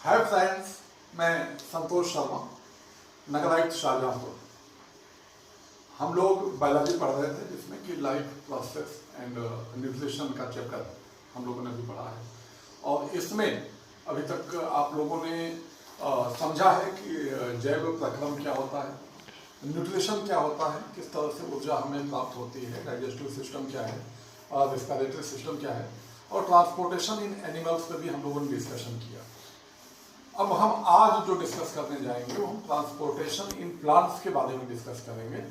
Hi friends, मैं संतोष शर्मा, नगर आयुक्त शाहजहांपुर। हम लोग बायोलॉजी पढ़ रहे थे जिसमें कि लाइफ प्रोसेस एंड न्यूट्रिशन का चैप्टर हम लोगों ने भी पढ़ा है। और इसमें अभी तक आप लोगों ने समझा है कि जैव प्रक्रम क्या होता है, न्यूट्रिशन क्या होता है, किस तरह से ऊर्जा हमें प्राप्त होती है, डाइजेस्टिव सिस्टम क्या है और रेस्पिरेटरी सिस्टम क्या है, और ट्रांसपोर्टेशन इन एनिमल्स पे भी हम लोगों ने डिस्कशन किया। अब हम आज जो डिस्कस करने जाएंगे वो हम ट्रांसपोर्टेशन इन प्लांट्स के बारे में डिस्कस करेंगे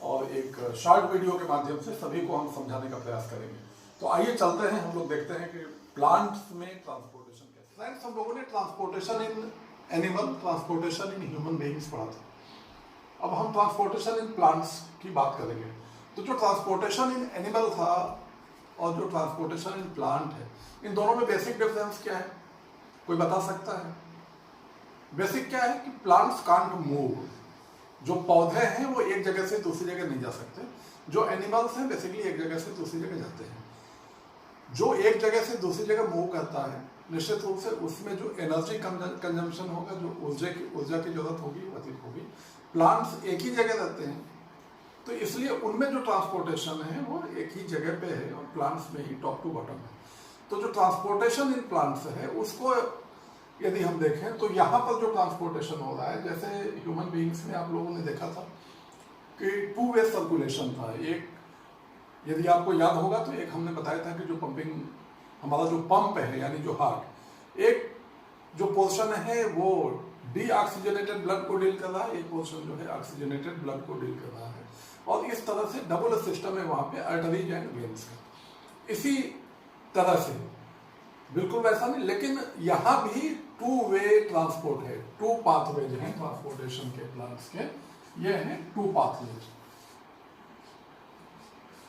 और एक शॉर्ट वीडियो के माध्यम से सभी को हम समझाने का प्रयास करेंगे। तो आइए चलते हैं, हम लोग देखते हैं कि प्लांट्स में ट्रांसपोर्टेशन कैसे। फ्रेंड्स, हम लोगों ने transportation in animal, transportation in human beings पढ़ा था। अब हम ट्रांसपोर्टेशन इन प्लांट्स की बात करेंगे। तो जो ट्रांसपोर्टेशन इन एनिमल था और जो ट्रांसपोर्टेशन इन प्लांट है, इन दोनों में बेसिक डिफरेंस क्या है, कोई बता सकता है? बेसिक क्या है कि प्लांट्स कांट मूव। जो पौधे हैं वो एक जगह से दूसरी जगह नहीं जा सकते। जो एनिमल्स हैं बेसिकली एक जगह से दूसरी जगह जाते हैं। जो एक जगह से दूसरी जगह मूव करता है, निश्चित रूप से उसमें जो एनर्जी कंजम्पशन होगा, जो ऊर्जा की जरूरत होगी, अधिक होगी। प्लांट्स एक ही जगह रहते हैं, तो इसलिए उनमें जो ट्रांसपोर्टेशन है वो एक ही जगह पे है और प्लांट्स में ही टॉप टू बॉटम है। तो जो ट्रांसपोर्टेशन इन प्लांट्स है उसको यदि हम देखें तो यहाँ पर जो ट्रांसपोर्टेशन हो रहा है, जैसे ह्यूमन बीइंग्स में आप लोगों ने देखा था कि टू वे सर्कुलेशन था। एक, यदि आपको याद होगा तो एक हमने बताया था कि जो पंपिंग, हमारा जो पंप है यानी जो हार्ट, एक जो पोर्शन है वो डीऑक्सीजनेटेड ब्लड को डील कर रहा है, एक पोर्शन जो है ऑक्सीजनेटेड ब्लड को डील कर रहा है। और इस तरह से डबल सिस्टम है वहाँ पे आर्टरीज एंड वेन्स का। इसी तरह से बिल्कुल वैसा नहीं, लेकिन यहाँ भी टू वे ट्रांसपोर्ट है, टू पाथवेज हैं ट्रांसपोर्टेशन के प्लांट्स के, ये हैं टू पाथवेज।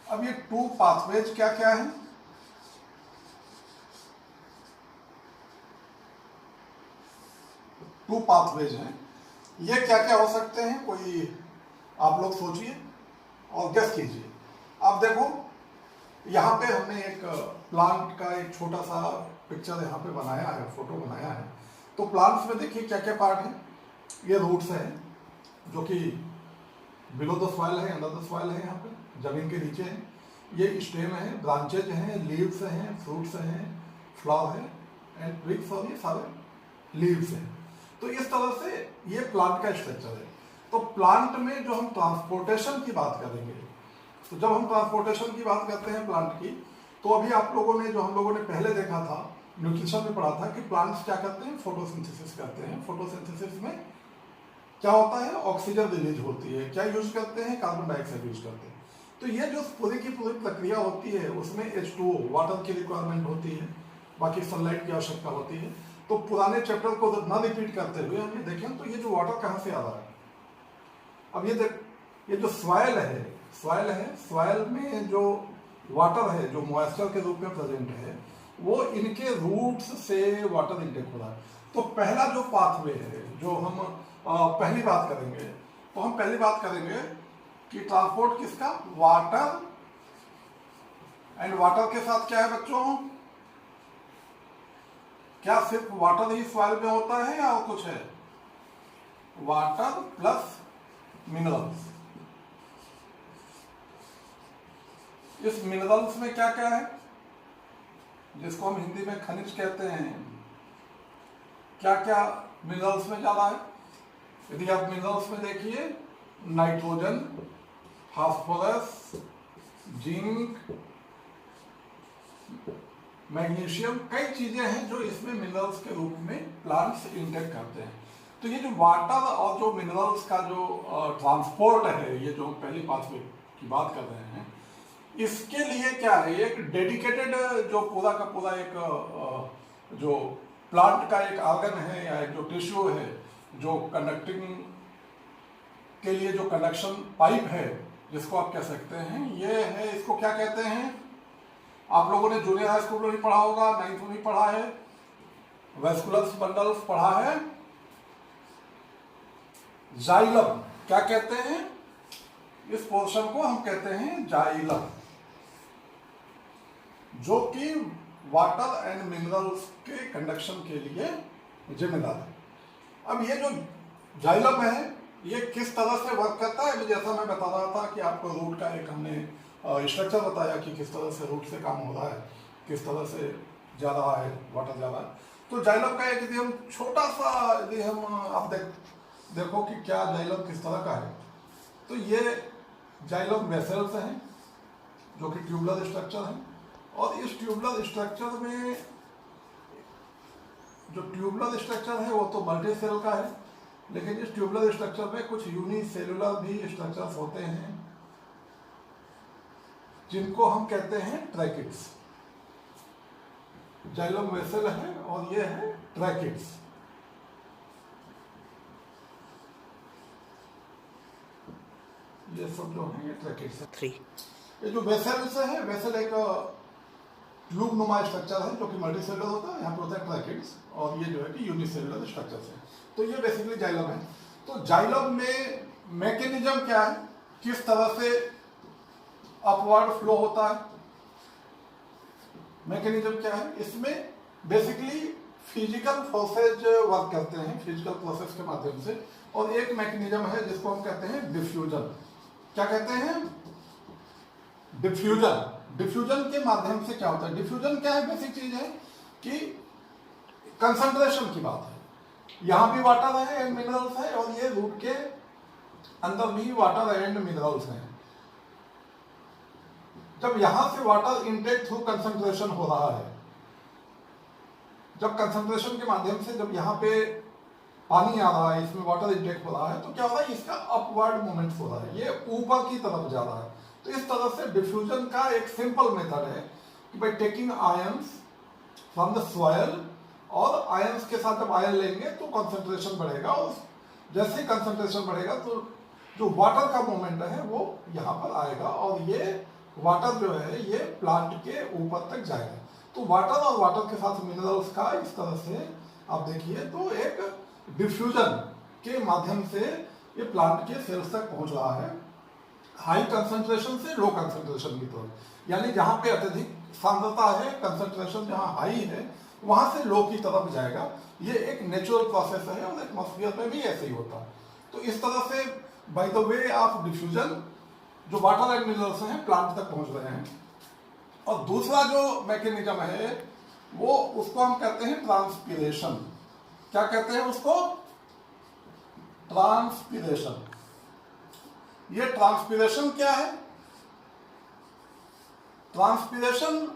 अब ये टू पाथवेज क्या क्या है? टू पाथवेज हैं, ये क्या क्या हो सकते हैं, कोई आप लोग सोचिए और गेस कीजिए। आप देखो, यहाँ पे हमने एक प्लांट का एक छोटा सा पिक्चर यहाँ पे बनाया है, फोटो बनाया है। तो प्लांट्स में देखिए क्या क्या पार्ट है। ये रूट्स है जो कि बिलो द सॉइल है, अंडर द सॉइल है, यहाँ पे जमीन के नीचे है। ये स्टेम है, ब्रांचेज हैं, लीव्स हैं, फ्रूट्स हैं, फ्लावर है एंड ट्विग्स, और ये सारे लीव्स हैं। तो इस तरह से ये प्लांट का स्ट्रक्चर है। तो प्लांट में जो हम ट्रांसपोर्टेशन की बात करेंगे, तो जब हम ट्रांसपोर्टेशन की बात करते हैं प्लांट की, तो अभी आप लोगों ने, जो हम लोगों ने पहले देखा था, न्यूट्रिशन में पढ़ा था कि प्लांट्स क्या करते हैं, फोटोसिंथेसिस करते हैं। फोटोसिंथेसिस में क्या होता है, ऑक्सीजन रिलीज होती है। क्या यूज करते हैं, कार्बन डाइऑक्साइड यूज करते हैं। तो ये जो पूरी की पूरी प्रक्रिया होती है उसमें H2O वाटर की रिक्वायरमेंट होती है, बाकी सनलाइट की आवश्यकता होती है। तो पुराने चैप्टर को ना रिपीट करते हुए हम ये देखें तो ये जो वाटर कहाँ से आ रहा है। अब ये देख, ये जो सॉइल है, सॉइल में जो वाटर है, जो मॉइस्चर के रूप में प्रेजेंट है, वो इनके रूट्स से वाटर इनटेक हो रहा है। तो पहला जो पाथवे है, जो हम पहली बात करेंगे, तो हम पहली बात करेंगे कि ट्रांसपोर्ट किसका, वाटर। एंड वाटर के साथ क्या है बच्चों, क्या सिर्फ वाटर ही सॉइल में होता है या और कुछ है? Water plus minerals. इस मिनरल्स में क्या क्या है, जिसको हम हिंदी में खनिज कहते हैं, क्या क्या मिनरल्स में जा रहा है? यदि आप मिनरल्स में देखिए, नाइट्रोजन, फास्फोरस, जिंक, मैग्नीशियम, कई चीजें हैं जो इसमें मिनरल्स के रूप में प्लांट्स इंटेक करते हैं। तो ये जो वाटर और जो मिनरल्स का जो ट्रांसपोर्ट है, ये जो हम पहली पाथवे की बात कर रहे हैं, इसके लिए क्या है, एक डेडिकेटेड जो पूरा का पूरा एक जो प्लांट का एक ऑर्गन है या एक जो टिश्यू है, जो कंडक्टिंग के लिए जो कंडक्शन पाइप है, जिसको आप कह सकते हैं, ये है, इसको क्या कहते हैं? आप लोगों ने जूनियर हाई स्कूल में भी पढ़ा होगा, 9th में भी पढ़ा है, वेस्कुलस बंडल्स पढ़ा है। जाइलम क्या कहते हैं? इस पोर्शन को हम कहते हैं जाइलम, जो कि वाटर एंड मिनरल्स के कंडक्शन के लिए जिम्मेदार है। अब ये जो जाइलम है ये किस तरह से वर्क करता है, जैसा मैं बता रहा था कि आपको रूट का एक हमने स्ट्रक्चर बताया कि किस तरह से रूट से काम हो रहा है, किस तरह से जा रहा है वाटर जा रहा है। तो जाइलम का एक यदि हम छोटा सा यदि हम आप देखो कि क्या जाइलम किस तरह का है, तो ये जाइलम वेसल्स हैं जो कि ट्यूबुलर स्ट्रक्चर है, और इस ट्यूबुलर स्ट्रक्चर में जो ट्यूबुलर स्ट्रक्चर है वो तो मल्टी सेल का है, लेकिन इस ट्यूबुलर स्ट्रक्चर में कुछ यूनिसेलुलर भी स्ट्रक्चर्स होते हैं जिनको हम कहते हैं ट्रैकिड्स। जाइलम वेसल है और ये है ट्रैकिड्स। ये सब जो है ये ट्रैकिड्स है। ये जो वेसल्स है, वेसल एक ट्यूब नुमा स्ट्रक्चर है जो कि मल्टी सेलुलर होता है, यहाँ पे होता है ट्रैकिड्स, और ये जो है कि यूनिसेलुलर स्ट्रक्चर है। तो ये बेसिकली जाइलम है। तो जाइलम में मैकेनिज्म क्या है, किस तरह से अपवर्ड फ्लो होता है, मैकेनिज्म क्या है, इसमें बेसिकली फिजिकल फोर्सेज वर्क करते हैं फिजिकल प्रोसेस के माध्यम से। और एक मैकेनिज्म है जिसको हम कहते हैं डिफ्यूजन। क्या कहते हैं? डिफ्यूजन। डिफ्यूजन के माध्यम से क्या होता है? डिफ्यूजन क्या है? बेसिक चीज है कि कंसंट्रेशन की बात है। यहां भी वाटर है एंड मिनरल्स है, और ये रूट के अंदर भी वाटर एंड मिनरल्स हैं। जब यहां से वाटर इनटेक थ्रू कंसंट्रेशन हो रहा है, जब कंसंट्रेशन के माध्यम से जब यहाँ पे पानी आ रहा है, इसमें वाटर इनटेक हो रहा है, तो क्या हो रहा है, इसका अपवर्ड मूवमेंट हो रहा है, ये ऊपर की तरफ जा रहा है। तो इस तरह से डिफ्यूजन का एक सिंपल मेथड है कि by taking ions from the soil, और आयंस के साथ जब आयन लेंगे तो कंसंट्रेशन बढ़ेगा, और जैसे कंसंट्रेशन बढ़ेगा तो जो वाटर का मूवमेंट है वो यहाँ पर आएगा, और ये वाटर जो है ये प्लांट के ऊपर तक जाएगा। तो वाटर और वाटर के साथ मिनरल्स का इस तरह से आप देखिए तो एक डिफ्यूजन के माध्यम से ये प्लांट के सेल्स तक पहुंच रहा है, हाई कंसंट्रेशन से लो कंसंट्रेशन की तरफ। यानी जहां पे अत्यधिक सांद्रता है, कंसंट्रेशन जहां हाई है, वहां से लो की तरफ जाएगा। ये एक नेचुरल प्रोसेस है, और एटमॉस्फेयर में भी ऐसे ही होता है। तो इस तरह से by the way of diffusion जो वाटर एंड मिनरल्स हैं प्लांट तक पहुंच रहे हैं। और दूसरा जो मैकेनिज्म है वो उसको हम कहते हैं ट्रांसपीरेशन। क्या कहते हैं उसको? ट्रांसपीरेशन। ये ट्रांसपीरेशन क्या है? ट्रांसपीरेशन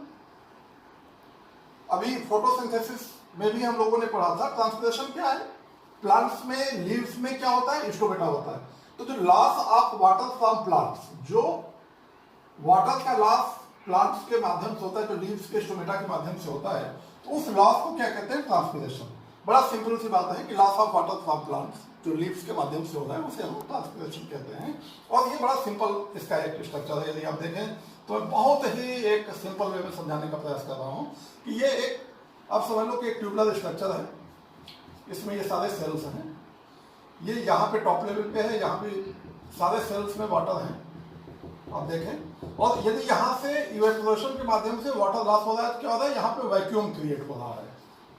अभी फोटोसिंथेसिस में भी हम लोगों ने पढ़ा था। ट्रांसपीरेशन क्या है? प्लांट्स में, लीव्स में क्या होता है? स्टोमेटा होता है। तो जो loss of water from plants, जो वाटर का लॉस प्लांट्स के माध्यम से होता है, जो लीव्स के स्टोमेटा के माध्यम से होता है, तो उस लॉस को क्या कहते हैं? ट्रांसपीरेशन। बड़ा सिंपल सी बात है कि loss of water from plants जो लीव्स के माध्यम से होता है उसे हम ट्रांसपीरेशन कहते हैं। और ये बड़ा सिंपल इसका एक स्ट्रक्चर है। यदि आप देखें तो मैं बहुत ही एक सिंपल वे में समझाने का प्रयास कर रहा हूँ कि ये एक, आप समझ लो कि एक ट्यूबुलर स्ट्रक्चर है, इसमें ये सारे सेल्स हैं, ये यहाँ पे टॉप लेवल पे है, यहाँ पे सारे सेल्स में वाटर है, आप देखें। और यदि यहाँ से इवेपोरेशन के माध्यम से वाटर लॉस हो रहा है तो क्या हो रहा है? यहाँ पे वैक्यूम क्रिएट हो रहा है,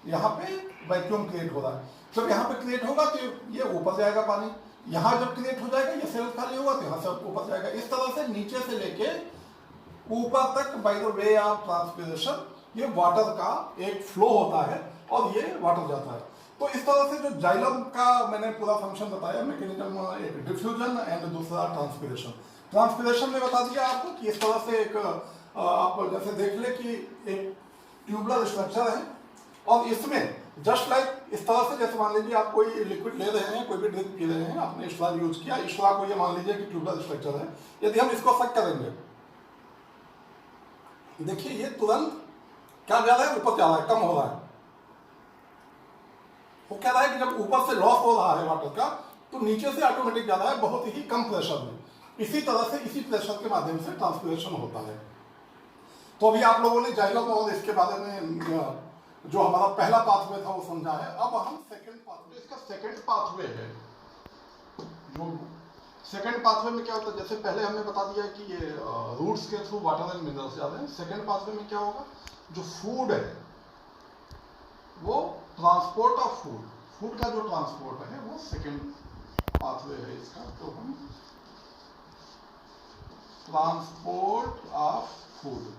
यहाँ पे वैक्यूम क्रिएट हो रहा है। जब यहाँ पे क्रिएट होगा तो ये ऊपर जाएगा पानी, यहाँ जब क्रिएट हो जाएगा ये सेल खाली होगा तो यहाँ से ऊपर जाएगा। इस तरह से नीचे से लेके ऊपर तक by the way of transpiration ये वाटर का एक फ्लो होता है, और ये वाटर जाता है। तो इस तरह से जो जाइलम का मैंने पूरा फंक्शन बताया, मैकेनिज्म, एक डिफ्यूजन एंड दूसरा ट्रांसपीरेशन। ट्रांसपीरेशन में बता दिया आपको कि इस तरह से एक आप जैसे देख ले कि एक ट्यूबुलर स्ट्रक्चर है, और इसमें जस्ट लाइक इस तरह से, जैसे मान लीजिए आप कोई लिक्विड ले रहे हैं, कोई भी ड्रिंक पी रहे हैं, आपने स्ट्रॉ यूज किया, स्ट्रॉ को ये मान लीजिए कि ट्यूबुलर स्ट्रक्चर है, यदि हम इसको सक करेंगे, देखिए ये तुरंत क्या जा रहा है? ऊपर जा रहा है, कम हो रहा है। वो कह रहा है कि जब ऊपर से लॉस हो रहा है वाटर का, तो नीचे से ऑटोमेटिक जा रहा है बहुत ही कम प्रेशर में। इसी तरह से इसी प्रेशर के माध्यम से ट्रांसपीरेशन होता है। तो अभी आप लोगों ने जाइलम और इसके बारे में जो हमारा पहला पाथवे था वो समझा है। अब हम सेकंड पाथवे, इसका सेकंड पाथवे है। जो सेकंड पाथवे में क्या होता है, जैसे पहले हमने बता दिया कि ये रूट्स के थ्रू वाटर एंड मिनरल्स जाते हैं। सेकंड पाथवे में क्या होगा? जो फूड है वो ट्रांसपोर्ट ऑफ फूड, फूड का जो ट्रांसपोर्ट है वो सेकेंड पाथवे है इसका, तो हम ट्रांसपोर्ट ऑफ फूड।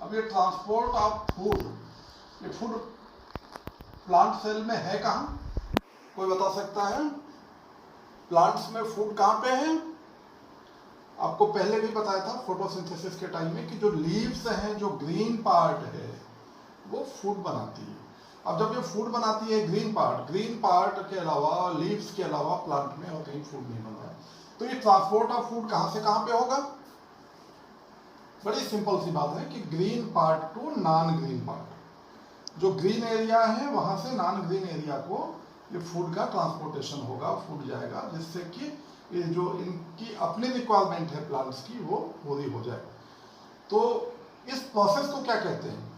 अब ये ट्रांसपोर्ट ऑफ फूड, ये फूड प्लांट सेल में है कहाँ, कोई बता सकता है? प्लांट्स में फूड कहाँ पे है? आपको पहले भी बताया था फोटोसिंथेसिस के टाइम में कि जो लीव्स हैं, जो ग्रीन पार्ट है वो फूड बनाती है। अब जब ये फूड बनाती है ग्रीन पार्ट के अलावा, लीव्स के अलावा प्लांट में और कहीं फूड नहीं बन रहा है, तो ये ट्रांसपोर्ट ऑफ फूड कहाँ से कहाँ पे होगा? बड़ी सिंपल सी बात है कि green part two non green part, जो ग्रीन एरिया है वहां से नॉन ग्रीन एरिया को ये फूड का ट्रांसपोर्टेशन होगा, फूड जाएगा, जिससे कि ये जो इनकी अपनी रिक्वायरमेंट है प्लांट्स की वो पूरी हो जाए। तो इस प्रोसेस को क्या कहते हैं?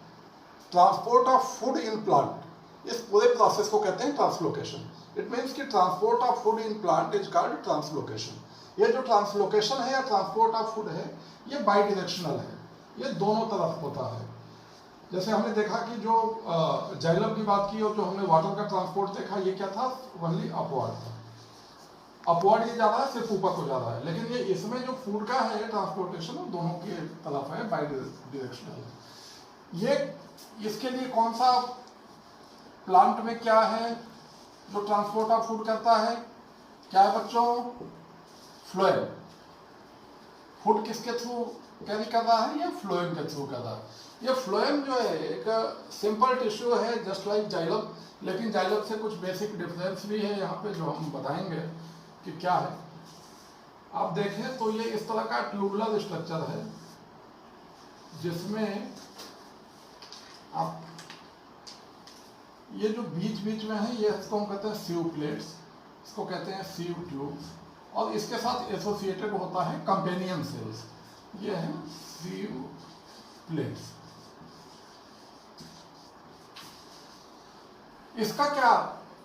Transport of food in plant. इस पूरे प्रोसेस को कहते हैं ट्रांसलोकेशन। इट मीन्स कि transport of food in plant is called translocation. ये जो ट्रांसलोकेशन है या ट्रांसपोर्ट ऑफ फूड है, ये बाई डायरेक्शनल है, ये दोनों तरफ होता है। जैसे हमने देखा कि जो जाइलम की बात की और जो हमने वाटर का ट्रांसपोर्ट देखा, ये क्या था? ओनली अपवर्ड था। अपवर्ड ये जा रहा है, सिर्फ ऊपर को जा रहा है, लेकिन ये इसमें जो फूड का है ट्रांसपोर्टेशन वो दोनों के तरफ है, बाई डायरेक्शनल। ये इसके लिए कौन सा प्लांट में क्या है जो ट्रांसपोर्ट ऑफ फूड करता है? क्या है बच्चों? फ्लोएम। फूड किसके थ्रू कैरी कर रहा है? ये फ्लोएम के थ्रू कर रहा है। ये फ्लोएम जो है एक सिंपल टिश्यू है जस्ट लाइक जाइलम, लेकिन जाइलम से कुछ बेसिक डिफरेंस भी है यहाँ पे जो हम बताएंगे कि क्या है। आप देखें तो ये इस तरह का ट्यूबुलर स्ट्रक्चर है जिसमें आप ये जो बीच बीच में है ये इसको हम कहते हैं सीव प्लेट्स, इसको कहते हैं सीव ट्यूब्स, और इसके साथ एसोसिएटेड होता है कंपेनियन सेल्स, ये है सीव प्लेट्स। इसका क्या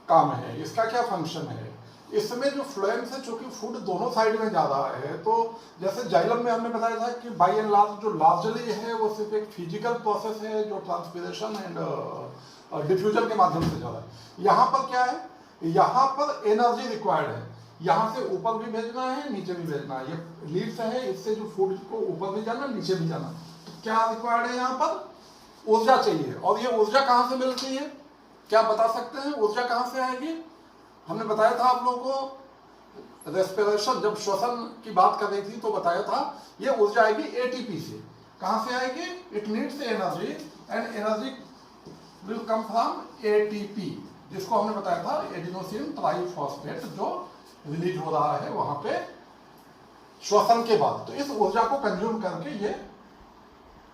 काम है, इसका क्या फंक्शन है? इसमें जो फ्लोएम से चूंकि फूड दोनों साइड में जा रहा है, तो जैसे जाइलम में हमने बताया था कि बाई एंड लार्ज जो लार्जली है वो सिर्फ एक फिजिकल प्रोसेस है जो ट्रांसपिरेशन एंड डिफ्यूजन के माध्यम से जा रहा है। यहाँ पर क्या है? यहाँ पर एनर्जी रिक्वायर्ड है, यहाँ से ऊपर भी भेजना है, नीचे भी भेजना है। ये लीड्स है, इससे जो फूड को ऊपर भी जाना, नीचे भी जाना, तो क्या रिक्वायर्ड है? यहाँ पर ऊर्जा चाहिए। और ये ऊर्जा कहाँ से मिलती है? क्या बता सकते हैं ऊर्जा कहाँ से आएगी? हमने बताया था आप लोगों को रेस्पिरेशन, जब श्वसन की बात कर रही थी तो बताया था ये ऊर्जा आएगी एटीपी से। कहाँ से आएगी? It needs energy and energy will come from ATP, जिसको हमने बताया था एडिनोसिन ट्राइफॉस्फेट जो रिलीज हो रहा है वहां पे श्वसन के बाद। तो इस ऊर्जा को कंज्यूम करके ये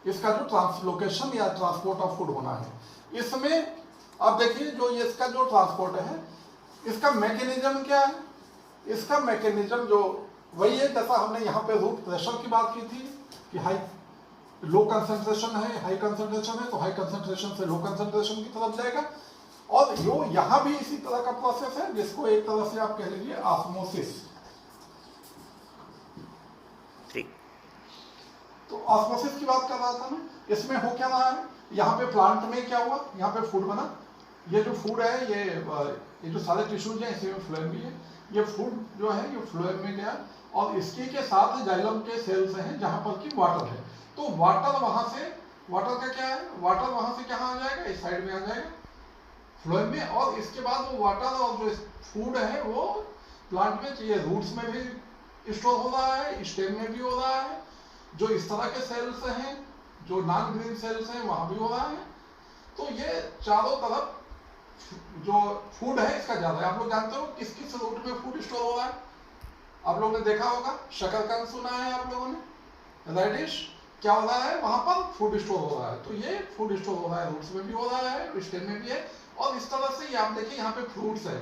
इसका जो ट्रांसलोकेशन या ट्रांसपोर्ट ऑफ फूड होना है, इसमें अब देखिए जो ये इसका जो ट्रांसपोर्ट है, इसका मैकेनिज्म क्या है? इसका मैकेनिज्म जो वही है जैसा हमने यहाँ पे रूट प्रेशर की बात की थी कि हाई लो कंसंट्रेशन है, हाई कंसंट्रेशन है, तो हाई कंसंट्रेशन से लो कंसंट्रेशन की तरफ जाएगा। और यो यहाँ भी इसी तरह का प्रोसेस है जिसको एक तरह से आप कह लीजिए ऑस्मोसिस। ठीक, तो ऑस्मोसिस की बात कर रहा था मैं। इसमें हो क्या रहा है? यहाँ पे प्लांट में क्या हुआ? यहाँ पे फूड बना, ये जो फूड है ये जो सारे टिश्यूज हैं इसी में फ्लोएम भी है। ये फूड जो है ये फ्लोएम में गया और इसके के साथ जाइलम के सेल्स हैं जहां पर की वाटर है। तो वाटर वहां से, वाटर का क्या है? वाटर वहां से कहाँ आ जाएगा? इस साइड में आ जाएगा फ्लोएम में, और इसके बाद वो वाटर और जो फूड है वो प्लांट में चाहिए, रूट्स में भी स्टोर हो रहा है, स्टेम में भी हो रहा है, जो इस तरह के सेल्स हैं जो नॉन ग्रीन सेल्स हैं वहां भी हो रहा है। तो ये चारों तरफ जो फूड है इसका ज्यादा है। आप लोग जानते हो किस किस रूट में फूड स्टोर हो रहा है? आप लोगों ने देखा होगा, शकरकंद सुना है आप लोगों ने, रेडिश, क्या हो रहा है वहां पर? फूड स्टोर हो रहा है। तो ये फूड स्टोर हो रहा है, रूट्स में भी हो रहा है, स्टेम में भी है, और इस तरह से आप देखिए यहाँ पे फ्रूट्स है,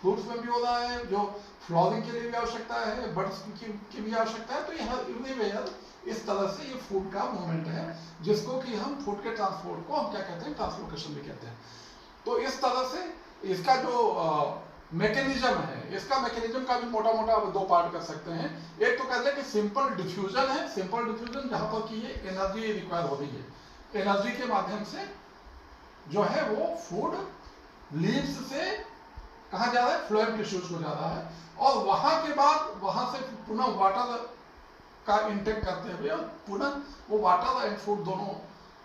फ्रूट्स में भी हो रहा है, जो फ्लावरिंग के लिए भी आवश्यकता है, बड्स की भी आवश्यकता है। तो यहाँ एवरीवेयर इस तरह से ये फूड का मूवमेंट है जिसको कि हम फूड के ट्रांसपोर्ट को हम क्या कहते हैं? ट्रांसलोकेशन भी कहते हैं। तो इस तरह से इसका जो मैकेनिज्म है, इसका मैकेनिज्म का भी मोटा मोटा दो पार्ट कर सकते हैं। एक तो कहते हैं कि सिंपल डिफ्यूजन है, सिंपल डिफ्यूजन जहां पर कि ये एनर्जी रिक्वायर हो रही है, एनर्जी के माध्यम से जो है वो फूड लीव्स से कहाँ जा रहा है, फ्लोएम टिश्यूज को जा रहा है, और वहां के बाद वहां से पुनः वाटर का इंटेक करते हुए और पुनः वो वाटर एंड फूड दोनों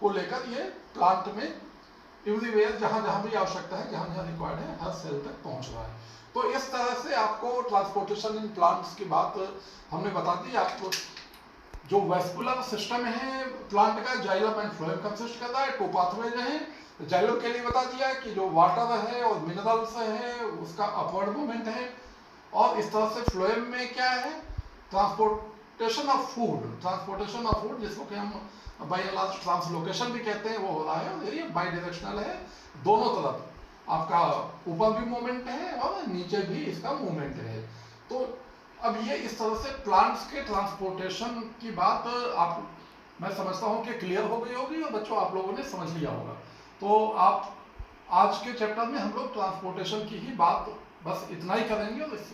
को लेकर ये प्लांट में एवरीवेयर जहां जहां भी आवश्यकता है, जहां जहां रिक्वायर्ड है, हर सेल तक पहुंच रहा है। तो इस तरह से आपको ट्रांसपोर्टेशन इन प्लांट्स की बात हमने बता दी। आपको जो वेस्कुलर सिस्टम है प्लांट का, जाइलम एंड फ्लोएम कंसिस्ट करता है। टू पाथवेज हैं। जाइलम के लिए बता दिया कि जो वाटर है और मिनरल्स है उसका अपवर्ड मूवमेंट है, और इस तरह से फ्लोएम में क्या है, transportation of food, transportation of food जिसको कि हम बाई लार्ज ट्रांसलोकेशन भी कहते हैं, वो हो रहा है। और ये बाई डायरेक्शनल है, दोनों तरफ आपका ऊपर भी मूवमेंट है और नीचे भी इसका मूवमेंट है। तो अब ये इस तरह से प्लांट्स के ट्रांसपोर्टेशन की बात आप, मैं समझता हूँ कि क्लियर हो गई होगी और बच्चों आप लोगों ने समझ लिया होगा। तो आप आज के चैप्टर में हम लोग ट्रांसपोर्टेशन की ही बात बस इतना ही करेंगे, और इस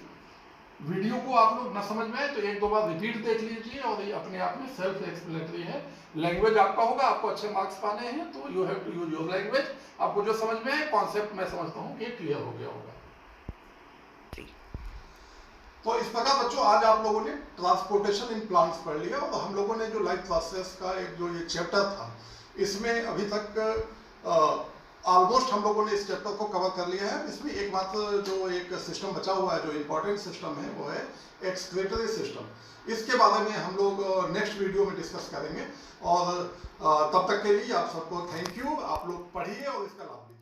वीडियो को आप लोग न समझ में आए तो एक दो बार रिपीट देख लीजिए, और ये अपने आप में सेल्फ एक्सप्लेनेटरी है। लैंग्वेज आपका होगा, आपको अच्छे मार्क्स पाने हैं तो you have to use your language. आपको जो समझ में आए कॉन्सेप्ट मैं समझता हूँ कि क्लियर हो गया होगा। तो इस प्रकार बच्चों आज आप लोगों ने ट्रांसपोर्टेशन इन प्लांट्स पढ़ लिया, और हम लोगों ने जो लाइफ प्रोसेस का एक जो ये चैप्टर था, इसमें अभी तक ऑलमोस्ट हम लोगों ने इस चैप्टर को कवर कर लिया है। इसमें एकमात्र जो एक सिस्टम बचा हुआ है, जो इम्पोर्टेंट सिस्टम है, वो है एक्सक्रीटरी सिस्टम। इसके बारे में हम लोग नेक्स्ट वीडियो में डिस्कस करेंगे, और तब तक के लिए आप सबको थैंक यू। आप लोग पढ़िए और इसका लाभ लीजिए।